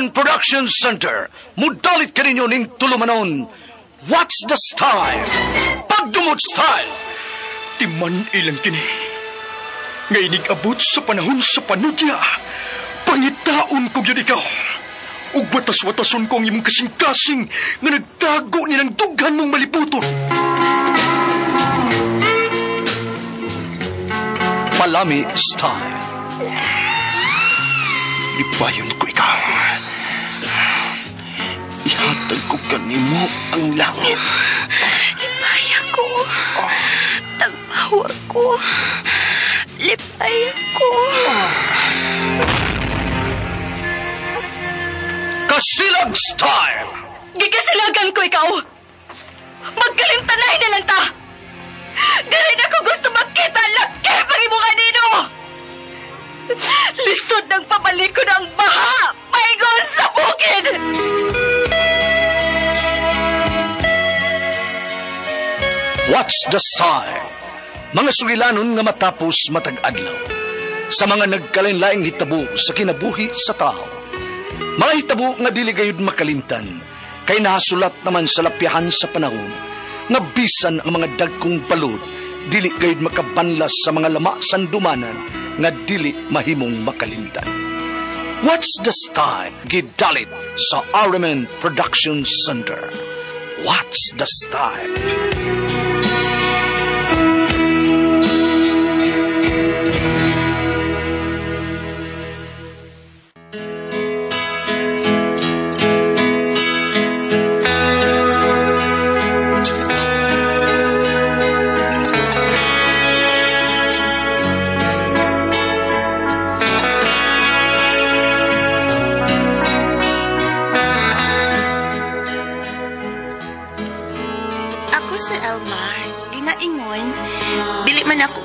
RMN Production Center. Mudalit ka ninyo ning tulumanon. What's the style? Pagdumot style. Timan ilang kini. Ngay nag-abot sa panahon sa panudya. Pangitaon ko yun ikaw. Ug watas-watason ko ang imong kasing-kasing nga nagtago nilang dughan mong malibuton. Palami style. Lipayon ko ikaw. Ihatag ko kanimo ang langit. Lipaya ko. Tagpawa ko. Lipaya ko. Kasilag style. Gigasilagan ko ikaw. Magkalimtanay na lang ta. Dili na ko gusto makita laki pag imo kanino. Lisod ng papalikod ang baha. Paigon sa bukid. What's the style? Mga sugilanon nga matapos matag-adlaw. Sa mga nagkalain-laing hitabo sa kinabuhi sa tao. Mga hitabo nga dili gayud makalimtan. Kay nasulat naman sa lapyahan sa panahon. Nga bisan ang mga dagkong balod, dili gayud makabanlas sa mga lama sandumanan nga dili mahimong makalimtan. What's the style? Gidalit sa RMN Production Center. What's the style?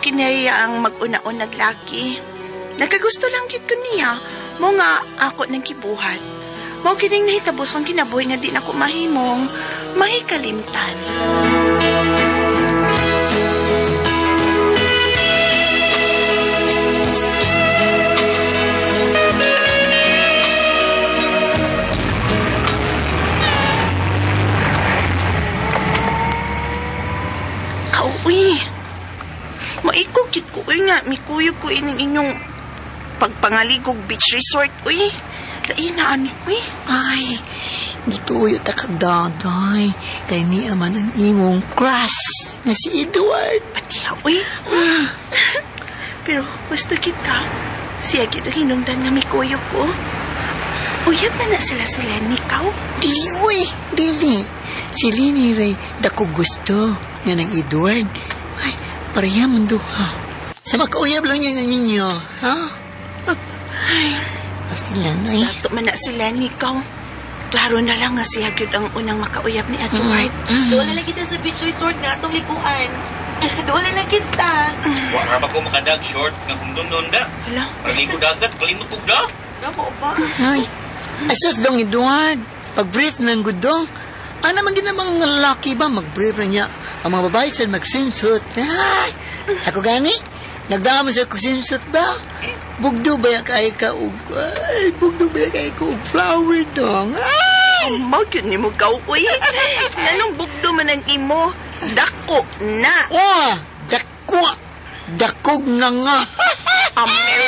Kinaya ang mag-una-un naglaki. Nagkagusto lang yun ko niya. Mo nga ako nang kibuhat. Mo kining nahitabos kang kinabuhi nga di na ko mahimong mahikalimtan. Kauwi. Maikugit ko, nga, mikuyog ko ining inyong pagpangaligog beach resort, uy. Lainaan, uy. Ay, gituyo ta kagdaday. Kay niya man ang imong crush na si Edward. Pati ha, uy. Pero, basta kita, siya kita hinungdan nga mikuyog ko. Uyab na sila nikaw. Dili, uy, dili. Si Lini Ray, dako gusto nga ng Edward. Ay, pareha mundo, ha? Sa makauyab lang niya na ninyo, ha? Ay, basta lang, ay. dato man na sila nikaw. Klaro na lang nga siya gyud ang unang makauyab ni Edward. Doon na lang kita sa beach resort nga atong likuan. Doon na lang kita. Wala ba ko makadag short nga kung doon da? Hala? Paligo dagat, kalimot po da? Damo ba? Ay, asas dong, Edward. Pag-brief ng gudong. Ano man ginamang lalaki ba? Mag-brief na niya. Ang mga babae saan mag-swimsuit. Ay, ako gani? Nagdama sa swimsuit ba? Bugdo ba yung kaya ka ay, bugdo ba yung kaya ka flower dong? Ay! Magyun ni mo kauwi. Nanong bugdo man ang imo? Dako na. Oh, dako. Dakog nga. Amel.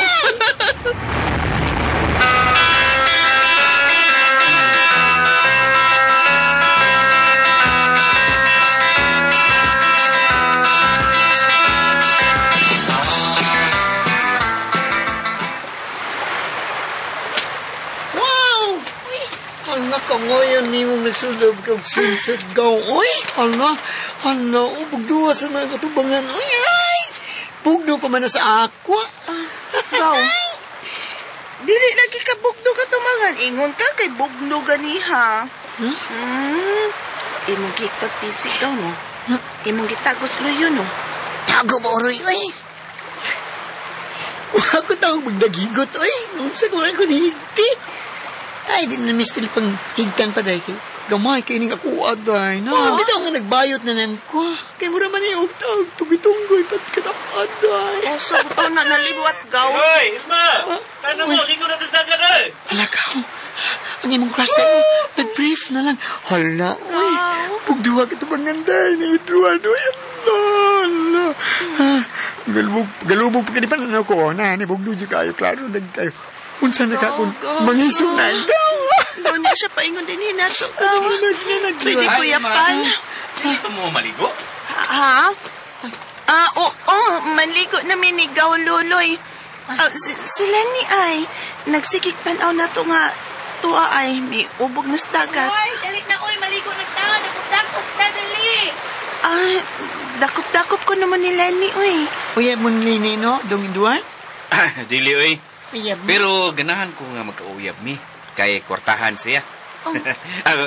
Kangoyan ni mong nagsulab kang swimsuit gown. Uy, bugduwa sa mga katubangan. Uy, ay! Bugdo pa man na sa aqua. Wow. Dili lagi ka bugdo ka tumangan. Ingon ka kay bugdo ganiha. Imong kita pisik daw, no? Imong gitagos luyo, no? Tago ba, Oroy, uy? Wala ko tawag magdagigot, uy. Nung sa ko nihigti. Ay, di na mistil pang higtan pa dahi kay gamay kay ning ako aday na. Bitaw nga nagbayot na nang ko. Kay mura man yung tawag tugitunggoy pat ka na aday. Usa ko na naliwat gaw. Hoy, Isma! Kano mo, ligo na tas dagat, eh! Alakaw. ang imong crush sa'yo. Nag-brief na lang. Hala, uy. Pugduwa ka ito manganday ni Edward. Uy, ala. Galubog pa ka di pa na ako. Nani, bugdujo kayo. Klaro, kayo. Unsa na ka kung mangisong na ikaw. Doon na siya paingon din hinato ka. Pwede ko yapan. Hindi pa mo maligo? Ha? Oo, maligo na minigaw, Luloy. Sila ni ay, nagsikik tanaw na to nga, tuwa ay, may ubog na sa dagat. Ay, dalit na ko'y maligo nagtahan. Dakop-dakop na dali. Dakop-dakop ko naman ni Lenny, uy. Uyab mo nilini, no? Dong Edward? Dili, oy. Uyab mo. Pero ganahan ko nga magkauyab mi. Kay kwartahan siya.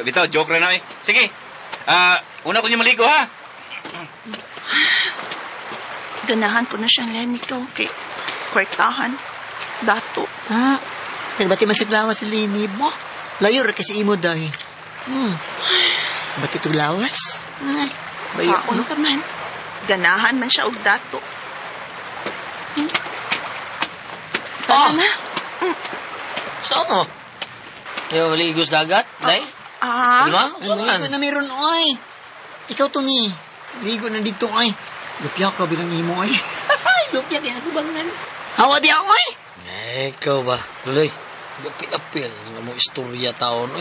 Bitaw, joke na eh. Sige. Una ko niyo maligo, ha? Ganahan ko na siyang Lenny ko, kay kwartahan. Dato. Ha? Pero ba't masiglawas si Lini mo? Layo ra kasi imo dahi. Ba't ito lawas? Ay, bayo. Saon ka man. Ganahan man siya og dato. Tara na. Saan mo? Yung maligos dagat, day? Diba? Ano ito na meron, oy? Ikaw to ni. Ligo na dito, oy. Lupya ka bilang imo, oy. Lupya kaya tubangan. Hawa di ako, oy. Ikaw ba? Luloy, gapil-apil nga mo istorya taon.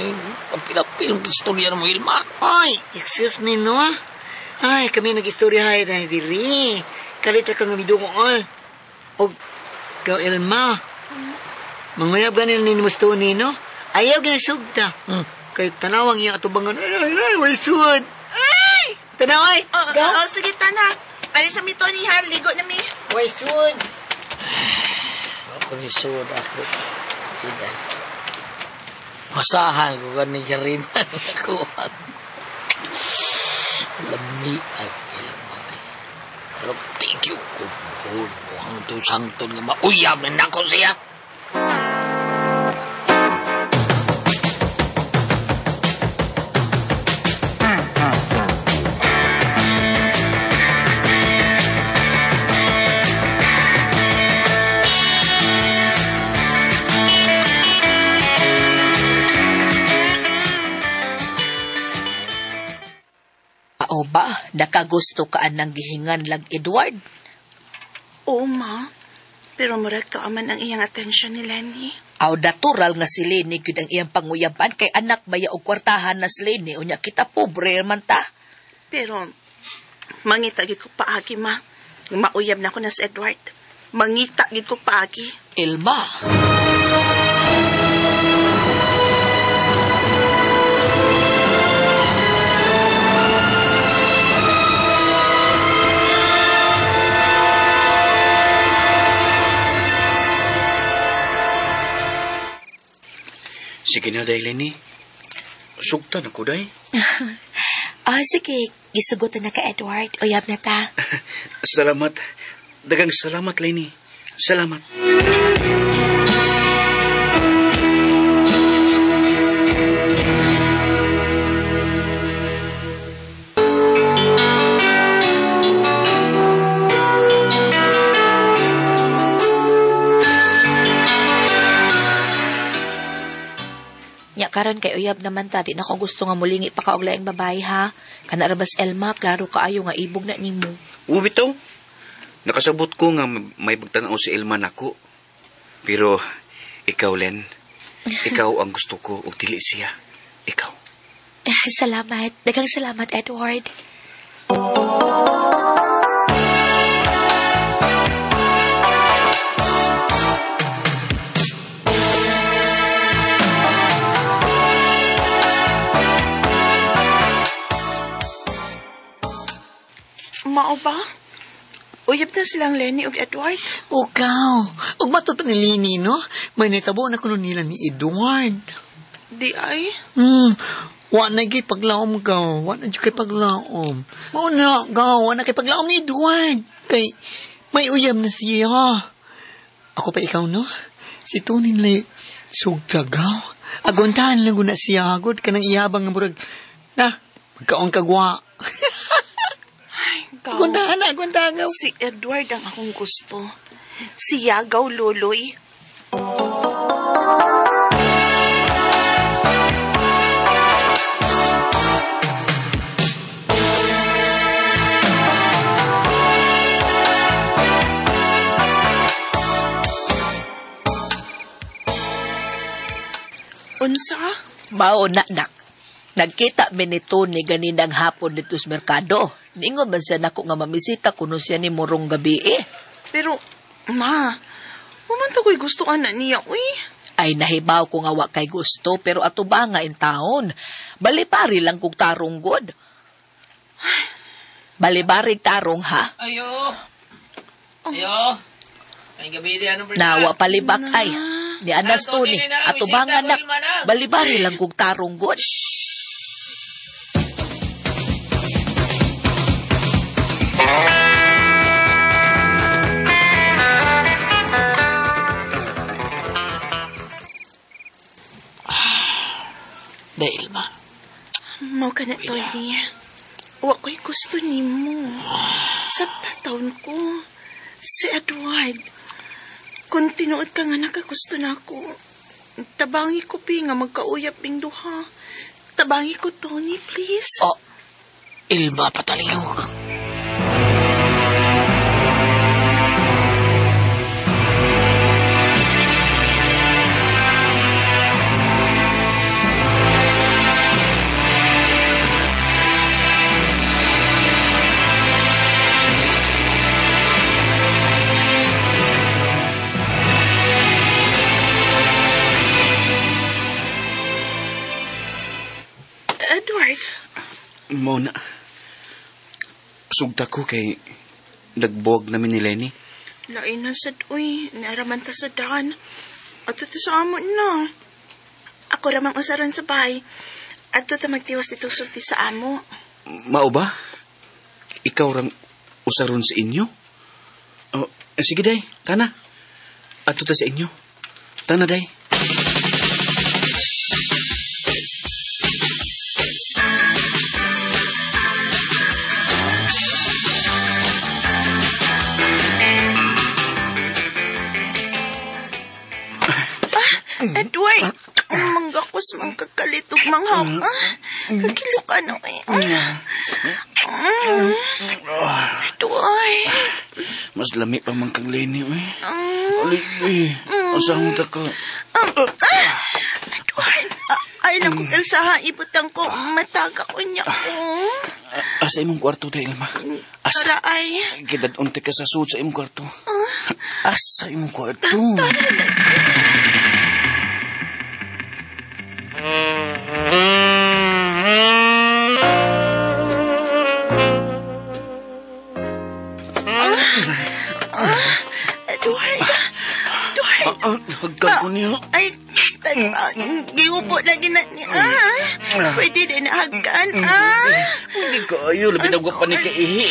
Gapil-apil ang istorya na mo, Ilma. Oy, excuse me, no? Ay, kami nag-istoryahay na diri. Kalita ka nga midungo, oy. O, ikaw, Elma. Mangayab ganin ni musto ni, no? Ayaw ginasugta. Kay tanawang iyang atubangan. Ay, way suod. Ay! Tanaway! Sige, tana. Ari sa mito ni Har, ligo na mi. Way suod. Ako ni suod ako. Ida. Masahan ko ganing karinan ako. Lami ay Ilma. Pero thank you ko. Ang tusang-tun nga mauyab na nako siya. O ba, nakagusto kaan ng gihingan lag Edward? Oo, ma. Pero murag to aman ang iyang atensyon ni Lenny. Aw natural nga si Lenny gyud ang iyang panguyaban kay anak baya og kwartahan na si Lenny unya kita pobre man ta. Pero, mangita gid ko paagi, ma. Mauyab na ko na si Edward. Mangita gid ko paagi. Ilma. Sige na, day, Lenny. Sugtan ako, day. Sige. Gisugutan na ka, Edward. Uyab na ta. Salamat. Dagang salamat, Lenny. Salamat. Nya karon kay uyab naman ta, di na ko gusto nga mulingi pa ka og laing babae ha. Kana rabas Elma, klaro kaayo nga ibog na nimo. Bitaw. Nakasabot ko nga may pagtanaw si Elma nako. Pero ikaw, Len, ikaw ang gusto ko og dili siya. Ikaw. Salamat. Daghang salamat, Edward. Mao ba? Uyab na silang Lenny ug Edward. Ugaw. Ug matud pa ni Lini, no? May natabo na kuno nila ni Edward. Di ay? Wa na kay paglaom gaw. Wa na kay paglaom. Mao na gaw, wa na kay paglaom ni Edward. Kay may uyab na siya. Ako pa ikaw, no? Si Tunin lay sugta gaw. Aguntahan lang guna siya agod kanang iyabang nga murag. Magkaon kagwa. Aguntahan gaw. Si Edward ang akong gusto. Si Yagaw Loloy. Unsa? Mao na, nak. Nagkita mi ni Tony ganinang hapon dito sa merkado. Ningon man siya nako nga mamisita kuno siya ni Morong gabi Pero, ma, human ko'y gusto na niya, uy. Ay nahibaw ko nga wa kay gusto pero ato ba nga in taon. Balibari lang kog tarong god. Balibari tarong ha. Ayo. Ay gabi di anong Nawa palibak ay. Ni Anas Tony, ato ba nga nak. Balibari lang kog tarong god. Dahil ma. Mau ka na, Tony. Wa ko'y gusto ni mo. Sabta taon ko. Si Edward. Kung tinuod ka nga nakagusto na ako, tabangi ko pi nga magkauyap ning duha. Tabangi ko, Tony, please. Oh, Ilma, pataliw. Edward. Mona, sugda ko kay nagbuwag namin ni Lenny. Lain na sad, uy. Naraman ta sa daan. At ito sa amon na. Ako ramang usaran sa bahay. At ito magtiwas dito sulti sa amo. Mao ba? Ikaw rang usaron sa inyo? Oh, sige day, tana. Ato ta sa inyo. Tana day. Edward, manggakos mang kakalitog manghaw. Kakilo ka na eh. Edward. Mas lami pa man kang Lenny, eh. Alili, asahong ta ka. Edward, ay lang kong kalsaha, ibutang ko, mataga ko niya ko. Asa imong kwarto day, Ilma? Tara ay. Kidad unti ka sa suot sa imong kwarto. Asa imong kwarto? Hagkag ko niya. Ay, giupo lagi na niya. Pwede din na hagkan. Hindi kayo, labi na pa ni kaihi.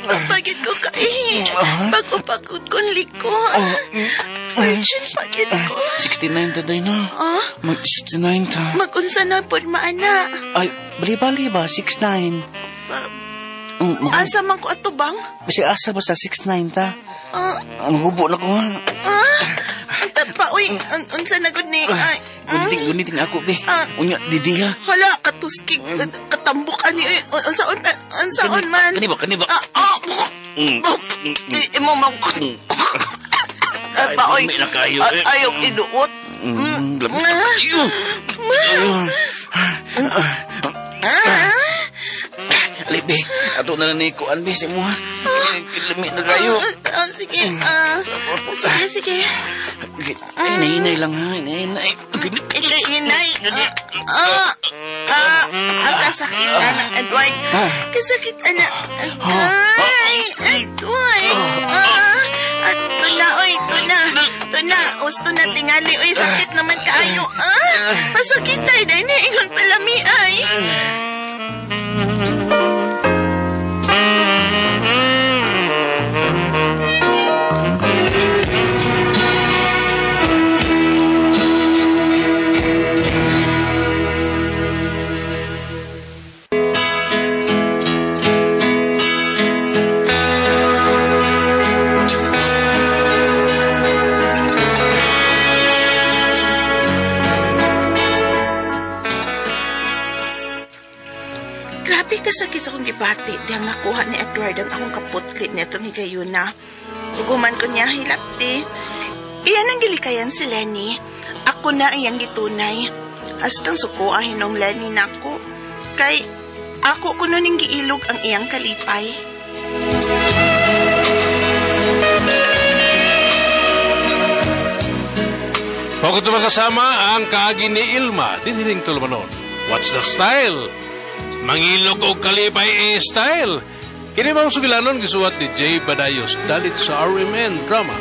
Pagit ko kaihi. Pagod kong liko. Virgin pagit ko. 69 ta day na. Mag-69 ta. Magunsa na po maana. Ay, bali-bali ba? 69. Asa man ko ato bang? Kasi asa ba sa 69 ta? Magubo na ko ha. Tapa, uy, unsa na gud ni? Guniting ako, be. Unya, didiha. Hala, katuskig, katambok ani, unsaon man. Kanibak. Imo mang... Tapa, uy, ayaw iduot. Lamit na kayo. Libe, ato na nanikuan, be, si mo ha. Lamit na kayo. Sige. Inay lang ha, inay. Ang kasakit na, Edward. Kasakit na. Ay, Edward. Tuna. Gusto na tingali. Uy, sakit naman kaayo. Masakit tayo. Dahil na ingon palami ay. Kasakit sa akong gibati diyang nakuha ni Edward ang akong kaputlit nito ni Gayuna. Huguman ko niya hilapti. Iyan ang gilikayan si Lenny. ako na iyang gitunay. Hastang suko ang hinunglan ni nako. Kay ako kuno ning giilog ang iyang kalipay. Pagkat makasama ang kaagi ni Ilma, dinhiring tulumanon. What's the style? Mangilog o kalipay style. Kini bang sugilanon gisuwat ni Jay Badayos dalit sa RMN Drama.